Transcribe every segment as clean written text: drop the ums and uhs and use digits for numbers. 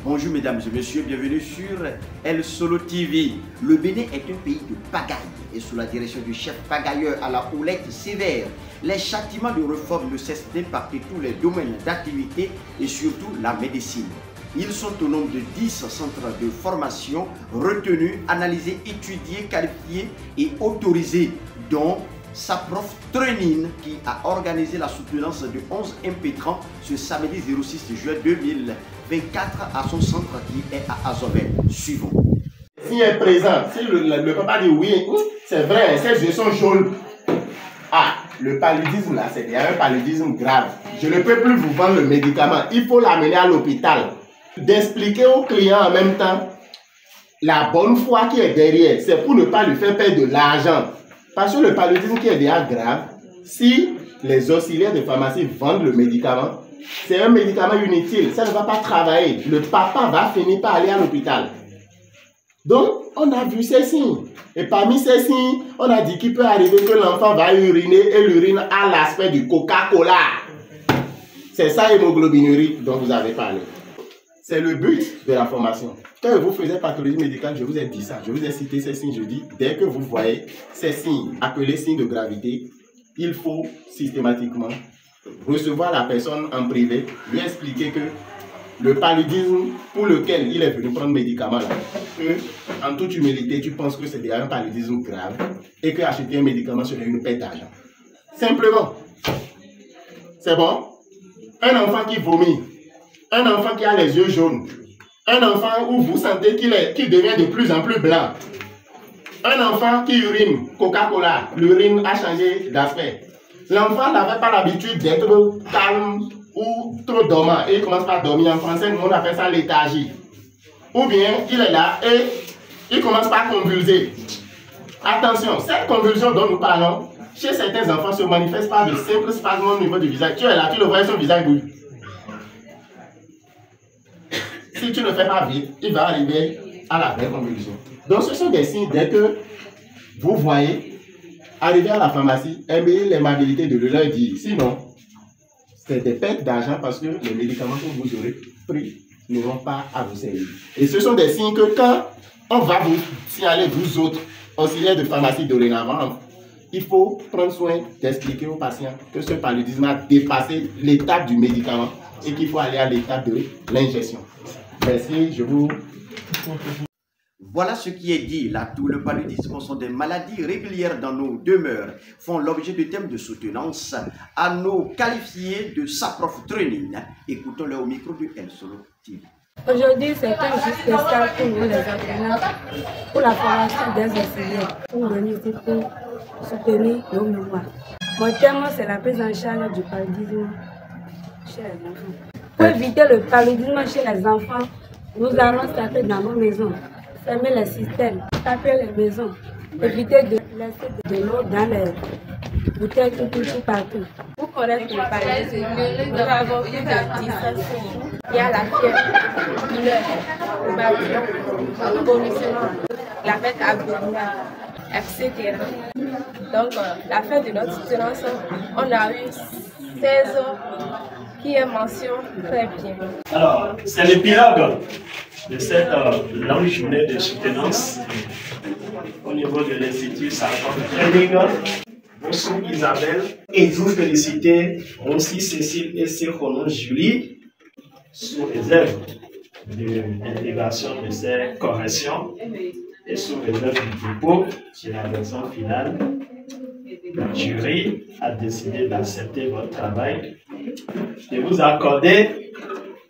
Bonjour mesdames et messieurs, bienvenue sur El Solo TV. Le Bénin est un pays de pagaille et sous la direction du chef pagailleur à la houlette sévère, les châtiments de réforme ne cessent d'impacter tous les domaines d'activité et surtout la médecine. Ils sont au nombre de 10 centres de formation retenus, analysés, étudiés, qualifiés et autorisés, dont Saprof Training qui a organisé la soutenance de 11 impétrants ce samedi 06 juin 2024 à son centre qui est à Azobel. Suivons. S'il est présent, si le papa dit oui, c'est vrai, ses yeux sont jaunes. Ah, le paludisme là, c'est un paludisme grave. Je ne peux plus vous vendre le médicament. Il faut l'amener à l'hôpital. D'expliquer au client en même temps la bonne foi qui est derrière. C'est pour ne pas lui faire perdre de l'argent. Parce que le paludisme qui est déjà grave, si les auxiliaires de pharmacie vendent le médicament, c'est un médicament inutile. Ça ne va pas travailler. Le papa va finir par aller à l'hôpital. Donc, on a vu ces signes. Et parmi ces signes, on a dit qu'il peut arriver que l'enfant va uriner et l'urine a l'aspect du Coca-Cola. C'est ça l'hémoglobinurie dont vous avez parlé. C'est le but de la formation. Quand vous faisiez pathologie médicale, je vous ai dit ça. Je vous ai cité ces signes. Je dis, dès que vous voyez ces signes, appelés signes de gravité, il faut systématiquement recevoir la personne en privé, lui expliquer que le paludisme pour lequel il est venu prendre médicament, là, que, en toute humilité, tu penses que c'est déjà un paludisme grave et que acheter un médicament serait une perte d'argent. Simplement. C'est bon? Un enfant qui vomit, un enfant qui a les yeux jaunes, un enfant où vous sentez qu'il devient de plus en plus blanc, un enfant qui urine, Coca-Cola, l'urine a changé d'aspect. L'enfant n'avait pas l'habitude d'être calme ou trop dormant et il commence par dormir. En français, nous on appelle ça léthargie. Ou bien il est là et il commence par convulser. Attention, cette convulsion dont nous parlons, chez certains enfants se manifeste par de simples spasmes au niveau du visage. Tu es là, tu le vois, son visage bouge. Si tu ne fais pas vite, il va arriver à la vraie convulsion. Donc ce sont des signes dès que vous voyez arriver à la pharmacie, ayez l'aimabilité de le leur dire. Sinon, c'est des pertes d'argent parce que les médicaments que vous aurez pris n'auront pas à vous servir. Et ce sont des signes que quand on va vous signaler, vous autres, auxiliaires de pharmacie dorénavant, il faut prendre soin d'expliquer aux patients que ce paludisme a dépassé l'étape du médicament et qu'il faut aller à l'étape de l'injection. Merci, je vous... Voilà ce qui est dit. La toux, le paludisme sont des maladies régulières dans nos demeures, font l'objet de thèmes de soutenance à nos qualifiés de Saprof Training. Écoutons-le au micro de El Solo TV. Aujourd'hui, c'est un jour spécial pour nous les enseignants, pour la formation des auxiliaires, pour venir ici pour soutenir nos mémoires. Mon thème, c'est la prise en charge du paludisme chez les enfants. Pour éviter le paludisme chez les enfants, nous allons taper dans nos maisons, fermer les systèmes, taper les maisons, éviter de laisser de l'eau dans les bouteilles tout partout. Pour connaître le paludisme, nous avons plus de 10 signes. Il y a la fièvre, douleur, le ballonnement, le vomissement, la fête abdominale, etc. Donc, la fête de notre soutenance, on a eu 16 qui est mention très bien. Alors, c'est l'épilogue de cette longue journée de soutenance au niveau de l'Institut Saprof Training. Bonjour Isabelle, et vous féliciter aussi Cécile et Séronon Julie sous réserve de l'intégration de ces corrections et sous réserve du dépôt sur la version finale. Le jury a décidé d'accepter votre travail et vous accorder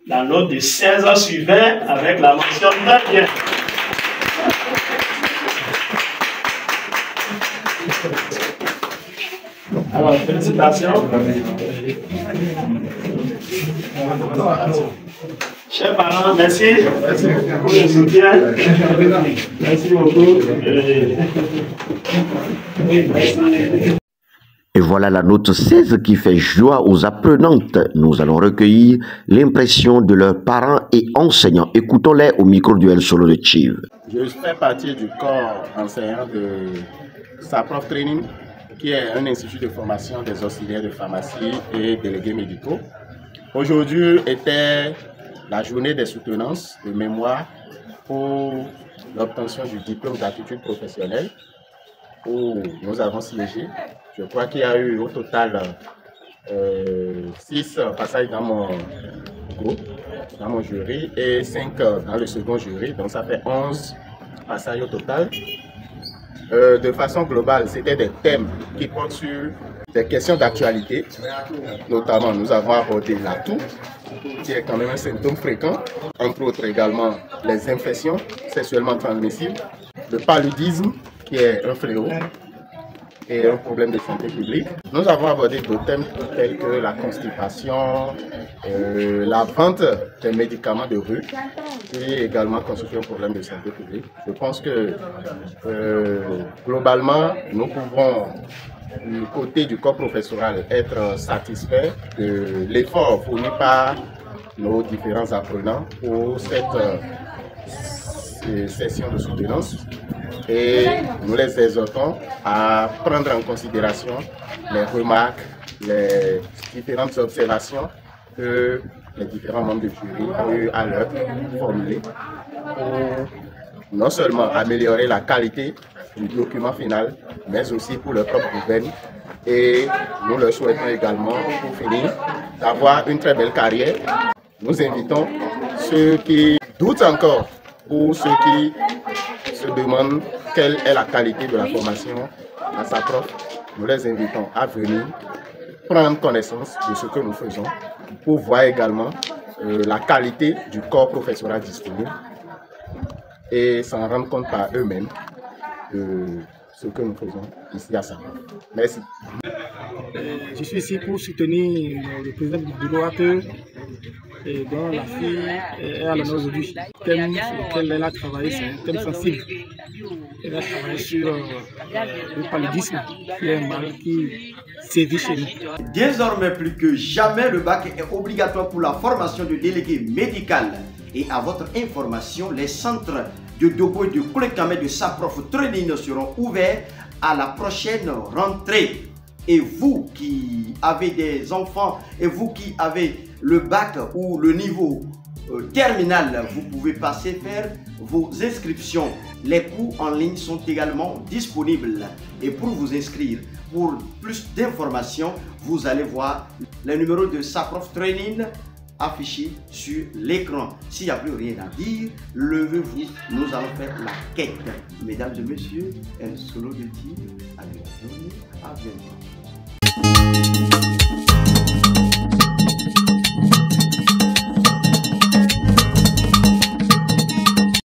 la note de 16 ans sur 20 avec la mention très bien. Alors, félicitations. Chers parents, merci pour le soutien. Merci beaucoup. Et voilà la note 16 qui fait joie aux apprenantes. Nous allons recueillir l'impression de leurs parents et enseignants. Écoutons-les au micro du El Solo de Chiv. Je fais partie du corps enseignant de Saprof Training, qui est un institut de formation des auxiliaires de pharmacie et délégués médicaux. Aujourd'hui était la journée des soutenances de mémoire pour l'obtention du diplôme d'aptitude professionnelle où nous avons siégé. Je crois qu'il y a eu au total 6 passages dans mon groupe, dans mon jury, et 5 dans le second jury, donc ça fait 11 passages au total. De façon globale, c'était des thèmes qui portent sur des questions d'actualité. Notamment, nous avons abordé la toux, qui est quand même un symptôme fréquent, entre autres également les infections sexuellement transmissibles, le paludisme, qui est un fléau et un problème de santé publique. Nous avons abordé d'autres thèmes tels que la constipation, la vente des médicaments de rue, qui également constitue un problème de santé publique. Je pense que globalement, nous pouvons, du côté du corps professoral, être satisfaits de l'effort fourni par nos différents apprenants pour cette session de soutenance. Et nous les exhortons à prendre en considération les remarques, les différentes observations que les différents membres du jury ont eu à leur formuler pour non seulement améliorer la qualité du document final, mais aussi pour leur propre gouvernement. Et nous leur souhaitons également, pour finir, d'avoir une très belle carrière. Nous invitons ceux qui doutent encore ou ceux qui se demandent quelle est la qualité de la formation à sa prof. Nous les invitons à venir prendre connaissance de ce que nous faisons pour voir également la qualité du corps professoral disponible et s'en rendre compte par eux-mêmes de ce que nous faisons ici à Saint-Paul. Merci. Je suis ici pour soutenir le président du droiteur dont la fille est à l'honneur aujourd'hui. Le thème sur lequel elle a travaillé, c'est un thème sensible. Elle a travaillé sur le paludisme, qui est un mal qui sévit chez nous. Désormais plus que jamais, le bac est obligatoire pour la formation de délégué médical. Et à votre information, les centres de Dobo et de Kolekame de Saprof Training seront ouverts à la prochaine rentrée. Et vous qui avez des enfants et vous qui avez le bac ou le niveau terminal, vous pouvez passer faire vos inscriptions. Les cours en ligne sont également disponibles. Et pour vous inscrire, pour plus d'informations, vous allez voir les numéros de Saprof Training affichés sur l'écran. S'il n'y a plus rien à dire, levez-vous, nous allons faire la quête. Mesdames et messieurs, El Solo de Tigre, à bientôt.